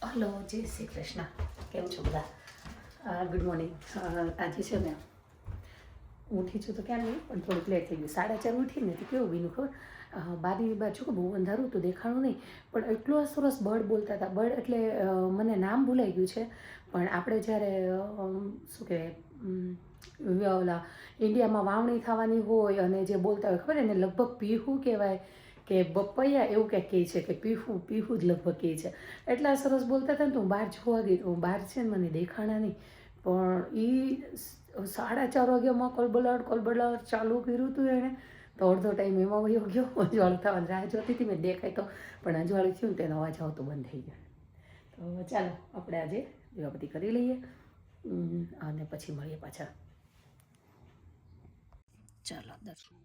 Hello, જય શ્રી કૃષ્ણ. કેમ છો બધા? Good morning. આજે છે ને ઉઠી છું તો ક્યાં નહીં, પણ થોડુંક લેટ થઈ ગયું. 4:30 ઉઠીને તો કેવું બીનું ખબર, બારી બાજુ કે બહુ અંધારું તો દેખાણું નહીં, પણ એટલો સરસ બર્ડ બોલતા હતા. બર્ડ એટલે મને નામ ભૂલાઈ ગયું છે, પણ આપણે જ્યારે શું કહેવાય ઓલા ઇન્ડિયામાં વાવણી થવાની હોય અને જે બોલતા હોય ખબર એને લગભગ પીહું કહેવાય કે બપૈયા એવું કંઈક કહે છે, કે પીહું પીહું જ લગભગ કહે છે. એટલા સરસ બોલતા હતા ને તો હું બહાર જોવા ગઈ. હું બહાર છે ને મને દેખાણા નહીં, પણ એ 4:30 વાગ્યામાં કલબલાટ ચાલુ કર્યું હતું એણે. તો અડધો ટાઈમ એમાં વયો ગયો. અજવાળું થવાની રાહ જોતી હતી, મેં દેખાય તો, પણ અજવાળું થયું ને તેનો અવાજ આવતો બંધ થઈ ગયો. તો ચાલો આપણે આજે દીવાબત્તી કરી લઈએ અને પછી મળીએ પાછા. ચાલો દર્શન.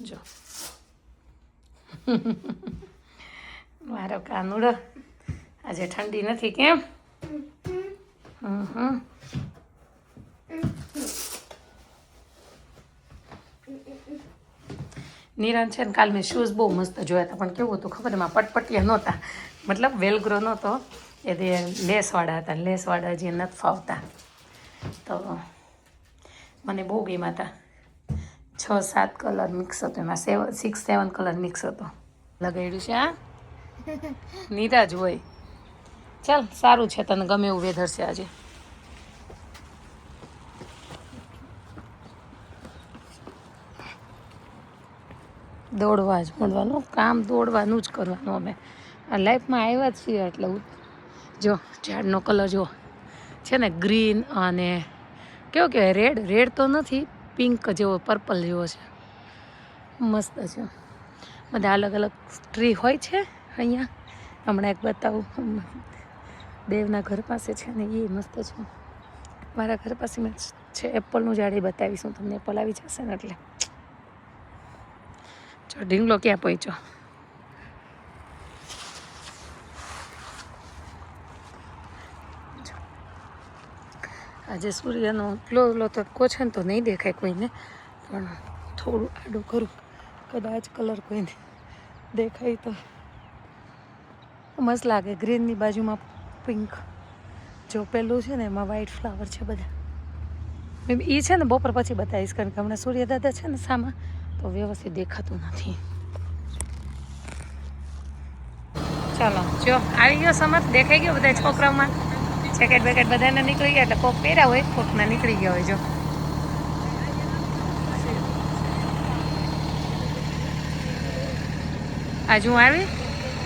જો મારો કાનુડો આજે ઠંડી નથી કેમ? નિરાન છે ને, કાલ મેં શૂઝ બહુ મસ્ત જોયા હતા, પણ કેવું હતું ખબર, એમાં પટપટિયા નહોતા, મતલબ વેલગ્રો નહોતો, એ લેસવાળા હતા. લેસવાળા જે નથી ફાવતા, તો મને બહુ ગમ્યા હતા. 6-7 કલર મિક્સ હતો એમાં, 6-7 કલર મિક્સ હતો. લગાડ્યું છે આ નીરાજ હોય. ચાલ સારું છે, તને ગમે એવું વેધર છે આજે. દોડવા જ મળવાનું કામ, દોડવાનું જ કરવાનું. અમે આ લાઈફમાં આવ્યા જ છીએ એટલે જો ઝાડનો કલર જો છે ને, ગ્રીન અને કેવો કહેવાય, રેડ તો નથી, પિંક જેવો, પર્પલ જેવો છે. મસ્ત છે. બધા અલગ અલગ ટ્રી હોય છે અહીંયા. હમણાં એક બતાવું, દેવના ઘર પાસે છે ને, એ મસ્ત છે. મારા ઘર પાસે છે એપલનું ઝાડ, એ બતાવીશું તમને. એપલ આવી જશે ને એટલે. જો ઢીંગલો ક્યાં પહોંચ્યો. આજે સૂર્યનો એટલો તડકો છે ને તો નહીં દેખાય કોઈને, પણ થોડું આડું કરું, કદાચ કલર કોઈને દેખાય તો મસ્ત લાગે. ગ્રીનની બાજુમાં પિંક, જો પેલું છે ને એમાં વ્હાઈટ ફ્લાવર છે બધા. એ છે ને બપોર પછી બતાવીશ, કારણ કે હમણાં સૂર્યદાદા છે ને સામા, તો વ્યવસ્થિત દેખાતું નથી. ચાલો જો આવી ગયો સમર, દેખાઈ ગયો બધા છોકરાઓમાં. જેકેટ બેકેટ બધાને નીકળી ગયા, એટલે કોક પહેર્યા હોય, કોકના નીકળી ગયા હોય. જો આજ હું આવી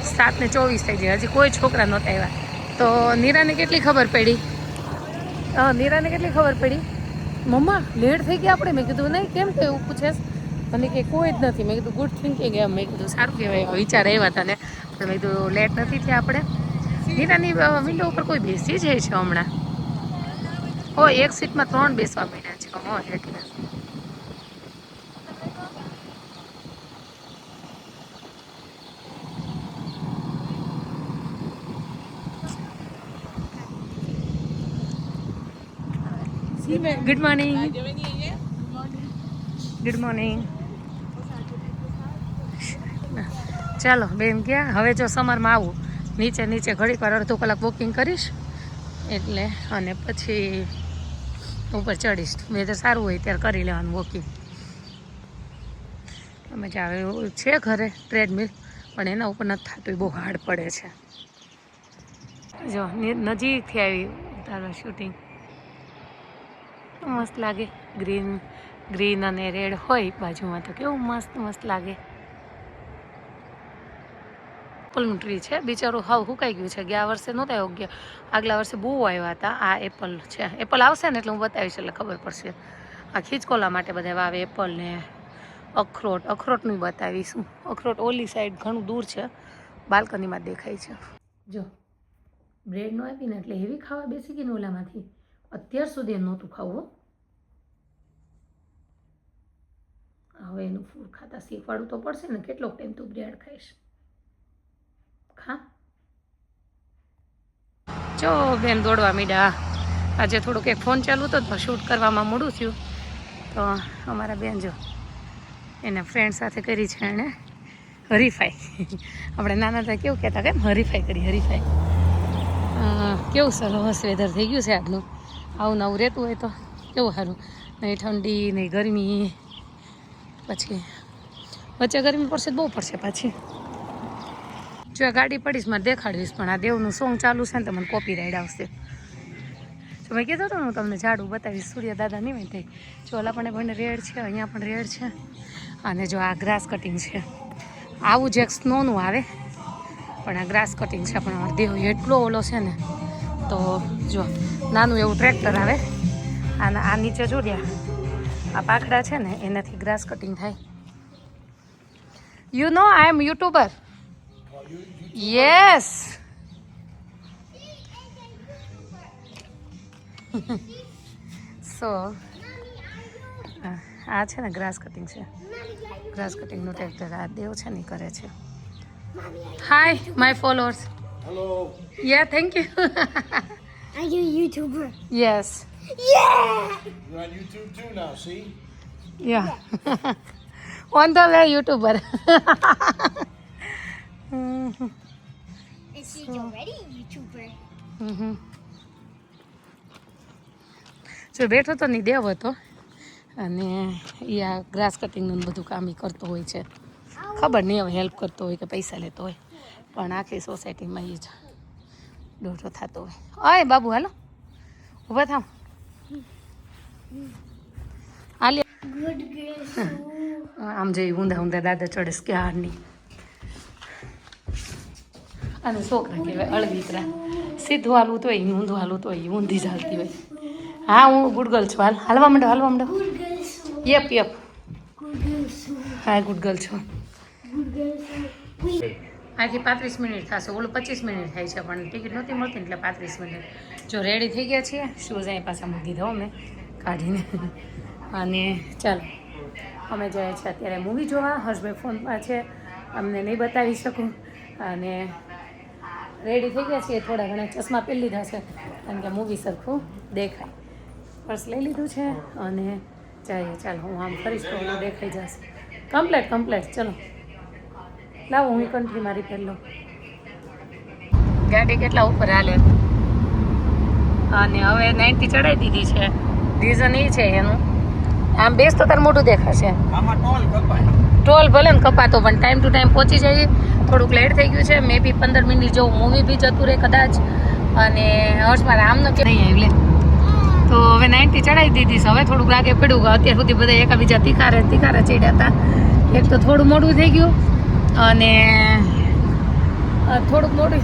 7:24 થઈ જાય, હજી કોઈ છોકરા નહોતા આવ્યા. તો નીરાને કેટલી ખબર પડી, નીરાને કેટલી ખબર પડી, મમ્મા લેટ થઈ ગયા આપણે. મેં કીધું નહીં, કેમ કે એવું પૂછેશ? મને કે કોઈ જ નથી. મેં કીધું ગુડ થિંકિંગ એમ. મેં કીધું સારું કહેવાય, વિચાર આવ્યા હતા ને. પણ મેં કીધું લેટ નથી થયા આપણે. નીરાની વિન્ડો ઉપર કોઈ બેસી જાય છે હમણાં. ઓ એક સીટમાં 3 બેસવા માંડ્યા છે. હો એટલે ગુડ મોર્નિંગ. Good morning. ચાલો બેન ગયા. હવે જો સમરમાં આવું નીચે ઘડીક વાર અડધો કલાક વોકિંગ કરીશ, એટલે અને પછી ઉપર ચડીશ. વેધર સારું હોય ત્યારે કરી લેવાનું વોકિંગ. મજા આવે એવું છે ઘરે ટ્રેડમિલ, પણ એના ઉપર નથી થતું, બહુ હાર્ડ પડે છે. જો નજીકથી આવી ઉતારવા શૂટિંગ મસ્ત લાગે. ગ્રીન અને રેડ હોય બાજુમાં, તો કેવું મસ્ત લાગે. એપલનું ટ્રી છે, બિચારું હાવ સુકાઈ ગયું છે. ગયા વર્ષે નહોતા યોગ્ય, આગલા વર્ષે બહુ આવ્યા હતા. આ એપલ છે. એપલ આવશે ને એટલે હું બતાવીશ, એટલે ખબર પડશે. આ ખીચકોલા માટે બધા વાવે એપલ ને અખરોટનું બતાવીશું. અખરોટ ઓલી સાઈડ ઘણું દૂર છે, બાલ્કનીમાં દેખાય છે. જો બ્રેડ નો આપીને એટલે હેવી ખાવા બેસી ગઈ ને ઓલામાંથી. અત્યાર સુધી નહોતું ખાવું. હવે એનું ફૂડ ખાતા શીખવાડવું તો પડશે ને. કેટલો ટાઈમ તું બ્રેડ ખાઈશ? ખા. જો બેન દોડવા માંડ્યા. આજે થોડુંક એક ફોન ચાલુ હતો તો શૂટ કરવામાં મોડું થયું. તો અમારા બેન જો એના ફ્રેન્ડ સાથે કરી છે એણે હરીફાઈ. આપણે નાના હતા કેવું કહેતા કેમ હરીફાઈ કરી હરીફાઈ. કેવું સરસ વેધર થઈ ગયું છે આજનું. આવું નવું રહેતું હોય તો કેવું સારું. નહીં ઠંડી નહીં ગરમી. પછી વચ્ચે ગરમી પડશે તો બહુ પડશે પાછી. જો આ ગાડી પડીશ મારે દેખાડીશ પણ આ દેવનું સોંગ ચાલુ છે ને તો મને કોપી રાઈડ આવશે. જો મેં કીધું હતું હું તમને ઝાડું બતાવીશ સૂર્ય દાદા નહીં હોય થઈ. જો ઓલા પણ રેડ છે, અહીંયા પણ રેડ છે અને જો આ ગ્રાસ કટિંગ છે. આવું જ એક સ્નોનું આવે પણ આ ગ્રાસ કટિંગ છે. પણ અમારો દેવ એટલો ઓલો છે ને તો જો નાનું એવું ટ્રેક્ટર આવે અને આ નીચે જોડ્યા આ પાખડા છે ને એનાથી ગ્રાસ કટિંગ થાય. You know I am YouTuber. Yes. So આ છે ને ગ્રાસ કટિંગ છે. ગ્રાસ કટિંગનું ટ્રેક્ટર આ દેવ છે ને કરે છે. Hi my followers. Hello. Yeah, thank you. Are you a YouTuber? Yes. Yeah! You're on YouTube too now, see? Yeah. On the way, YouTuber. And she's already a YouTuber. જો બેઠો તો નહીં દેવ હતો અને એ આ ગ્રાસ કટિંગનું બધું કામ એ કરતો હોય છે. ખબર નહીં હવે હેલ્પ કરતો હોય કે પૈસા લેતો હોય પણ આખી સોસાયટીમાં એ જ દોઢો થતો હોય. અય બાબુ હાલો ઊભા થાવ. હાલ Good girl. આમ જઈ ઊંધા ઊંધા દાદા ચડેસ કે હારની અને છોકરા કહેવાય અળવીતરા. સીધું હાલવું તો હોય ઊંધું હાલવું તો હોય ઊંધી જ હાલતી હોય. હા હું ગુડ ગર્લ છું. હાલવા માંડો હાલવા માંડો. Good girl. So yup yup. good girl. So હા ગુડ ગર્લ છું. good girl. So wait. આથી 35 મિનિટ થશે. ઓલું 25 મિનિટ થાય છે પણ ટિકિટ નહોતી મળતી એટલે 35 મિનિટ. જો રેડી થઈ ગયા છીએ. શૂઝ અહીં પાછા મૂકી દીધો અમે કાઢીને અને ચાલો અમે જઈએ છીએ અત્યારે મૂવી જોવા. હર્ષભાઈ ફોનમાં છે અમને નહીં બતાવી શકું અને રેડી થઈ ગયા છીએ. થોડા ઘણા ચશ્મા પહેરી લીધા છે કારણ કે મૂવી સરખું દેખાય. પર્સ લઈ લીધું છે અને જઈએ. ચાલો હું આમ ફરીશ તો દેખાઈ જશે. કમ્પ્લેટ ચલો લાવો હું કન્ટ્રી મારી પહેલો. ગાડી કેટલા ઉપર હાલે અને હવે 90 ચડાવી દીધી છે. રીઝન એ છે એનું આમ બેસ તો તાર મોટું દેખાશે. આમાં ટોલ કપાય. ટોલ ભલે ને કપાતો પણ ટાઈમ ટુ ટાઈમ પહોંચી જાય. થોડુંક લેટ થઈ ગયું છે. મે બી 15 મિનિટ જેવું મૂવી બી જતું રહે કદાચ. અને હર્ષ મારા આમનો કે નહીં આવી લે તો હવે 90 ચડાવી દીધી છે. હવે થોડુંક લાગે પડ્યું. અત્યાર સુધી બધા એકાબીજા તીખારે ચડ્યા હતા. એક તો થોડું મોડું થઈ ગયું અને થોડુંક મોડું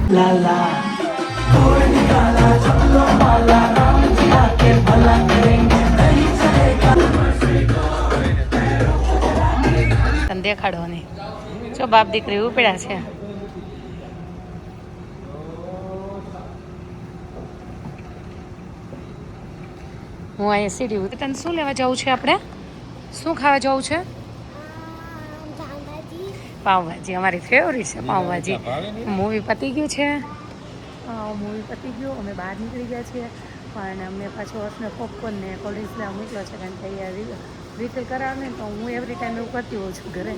તને દેખાડો નહીં. જો બાપ દીકરી ઉપડ્યા છે. હું અહીંયા સીડી તને શું લેવા જવું છે? આપણે શું ખાવા જવું છે? પાવભાજી અમારી ફેવરિટ છે પાવભાજી. મૂવી પતી ગયું છે. મૂવી પતી ગયું અમે બહાર નીકળી ગયા છીએ પણ અમને પાછો હર્ષને પોપકોર્ન ને કોલ્ડ ડ્રિંક્સ લેવા મોકલ્યો છે કારણ કે અહીંયા રિફિલ કરાવે ને તો હું એવરી ટાઈમ એવું કરતી હોઉં છું ઘરે.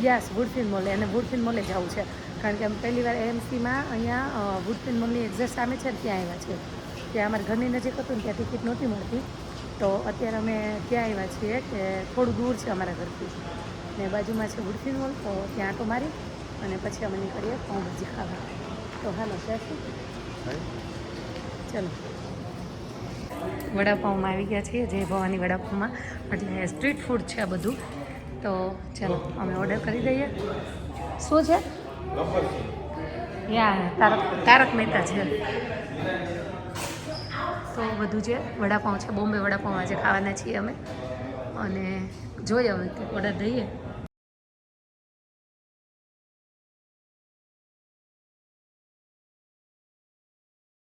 યસ વુડફિન મોલે અને વુડફિન મોલે જવું છે કારણ કે અમે પહેલી વાર એમસીમાં અહીંયા વુડફિન મોલની એક્ઝેક્ટ સામે છે ત્યાં આવ્યા છીએ. ત્યાં અમારા ઘરની નજીક હતું ને ત્યાં ટિકિટ નહોતી મળતી તો અત્યારે અમે ત્યાં આવ્યા છીએ કે થોડું દૂર છે અમારા ઘરથી ને બાજુમાં છે વુડફિન મોલ તો ત્યાં આટો મારી અને પછી અમે નીકળીએ પાઉંભાજી ખાવા. તો હાલો ત્યાંથી ચલો વડાપાઉંમાં આવી ગયા છીએ. જય ભવાની વડાપાઉંમાં એટલે સ્ટ્રીટ ફૂડ છે આ બધું. તો ચાલો અમે ઓર્ડર કરી દઈએ. શું છે? યા તારક મહેતા છે. તો બધું છે વડાપાઉં છે. બોમ્બે વડાપાઉં આજે ખાવાના છીએ અમે અને જોઈએ હવે ઓર્ડર દઈએ